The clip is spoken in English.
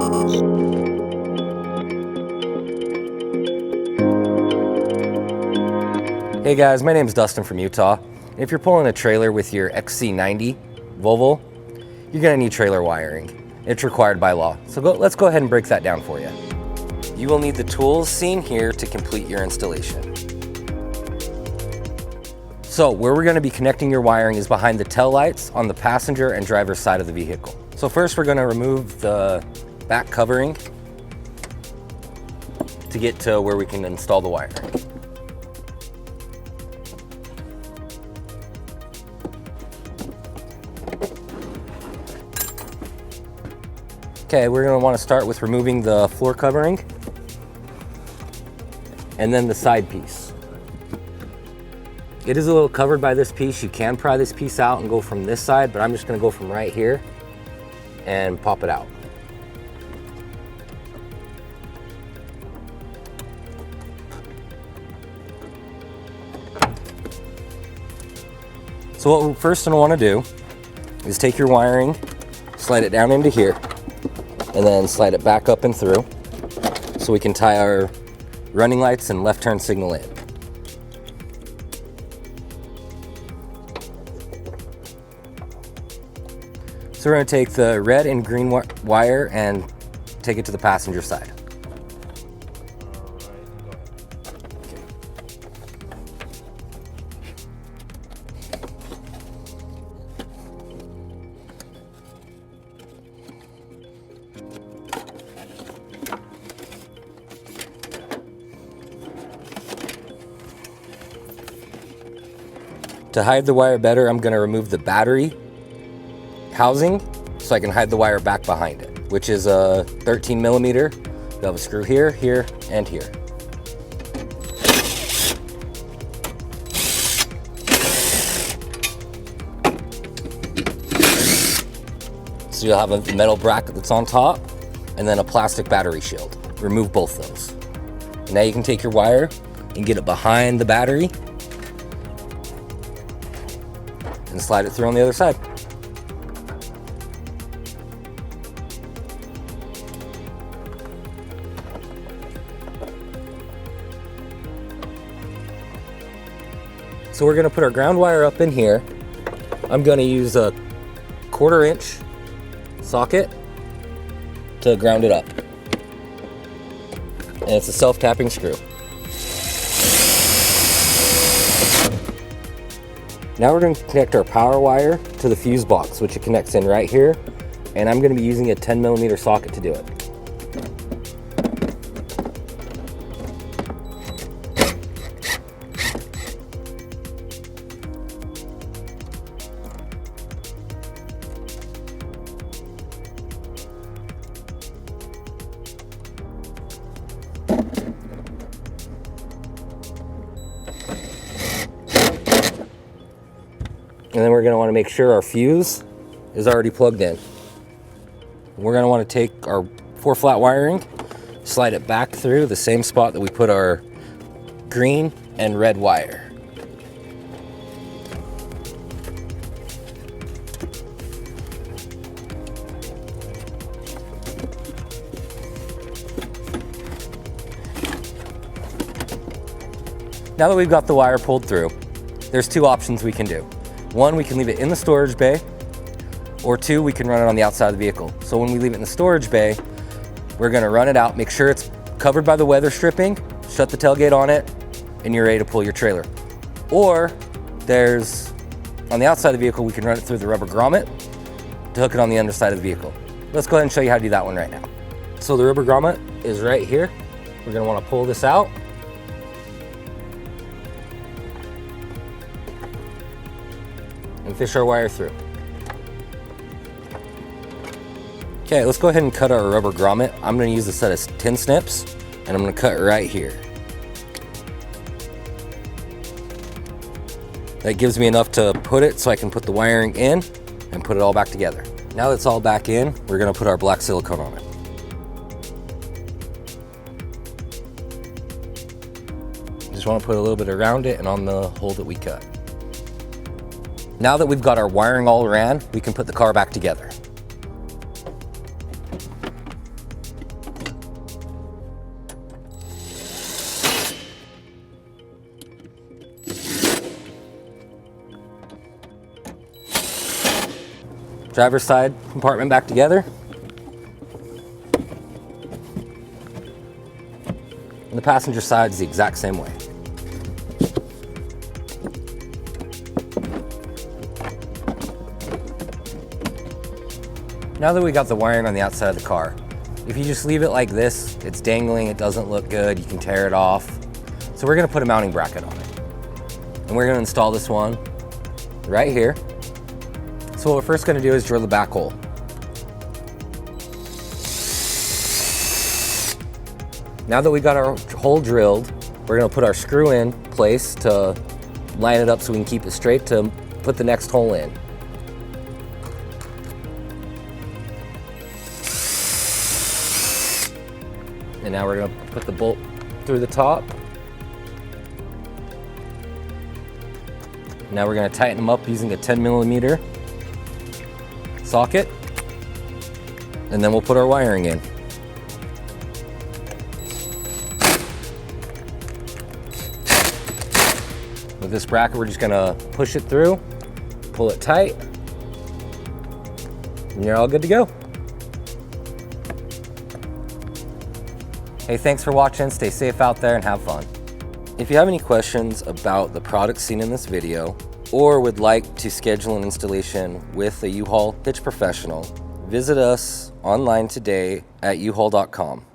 Hey guys, my name is Dustin from Utah. If you're pulling a trailer with your XC90 Volvo, you're gonna need trailer wiring. It's required by law. So let's go ahead and break that down for you. You will need the tools seen here to complete your installation. So where we're gonna be connecting your wiring is behind the tail lights on the passenger and driver's side of the vehicle. So first we're gonna remove the back covering to get to where we can install the wiring. Okay, we're going to want to start with removing the floor covering and then the side piece. It is a little covered by this piece. You can pry this piece out and go from this side, but I'm just going to go from right here and pop it out. So what we're first going to want to do is take your wiring, slide it down into here, and then slide it back up and through so we can tie our running lights and left turn signal in. So we're going to take the red and green wire and take it to the passenger side. To hide the wire better, I'm going to remove the battery housing so I can hide the wire back behind it, which is a 13 millimeter. You'll have a screw here, here, and here. So you'll have a metal bracket that's on top and then a plastic battery shield. Remove both those. Now you can take your wire and get it behind the battery and slide it through on the other side. So we're gonna put our ground wire up in here. I'm gonna use a 1/4 inch socket to ground it up. And it's a self-tapping screw. Now we're going to connect our power wire to the fuse box, which it connects in right here. And I'm going to be using a 10 millimeter socket to do it. And then we're going to want to make sure our fuse is already plugged in. We're going to want to take our 4-flat wiring, slide it back through the same spot that we put our green and red wire. Now that we've got the wire pulled through, there's two options we can do. One, we can leave it in the storage bay, or two, we can run it on the outside of the vehicle. So when we leave it in the storage bay, we're gonna run it out, make sure it's covered by the weather stripping, shut the tailgate on it, and you're ready to pull your trailer. Or there's, on the outside of the vehicle, we can run it through the rubber grommet to hook it on the underside of the vehicle. Let's go ahead and show you how to do that one right now. So the rubber grommet is right here. We're gonna wanna pull this out. And fish our wire through. Okay, let's go ahead and cut our rubber grommet. I'm going to use a set of 10 snips, and I'm going to cut right here. That gives me enough to put it so I can put the wiring in and put it all back together. Now that's all back in, we're going to put our black silicone on it. Just want to put a little bit around it and on the hole that we cut. Now that we've got our wiring all ran, we can put the car back together. Driver's side compartment back together. And the passenger side is the exact same way. Now that we got the wiring on the outside of the car, if you just leave it like this, it's dangling, it doesn't look good, you can tear it off. So we're gonna put a mounting bracket on it. And we're gonna install this one right here. So what we're first gonna do is drill the back hole. Now that we got our hole drilled, we're gonna put our screw in place to line it up so we can keep it straight to put the next hole in. And now we're gonna put the bolt through the top. Now we're gonna tighten them up using a 10mm socket. And then we'll put our wiring in. With this bracket, we're just gonna push it through, pull it tight, and you're all good to go. Hey, thanks for watching. Stay safe out there and have fun. If you have any questions about the products seen in this video, or would like to schedule an installation with a U-Haul hitch professional, visit us online today at uhaul.com.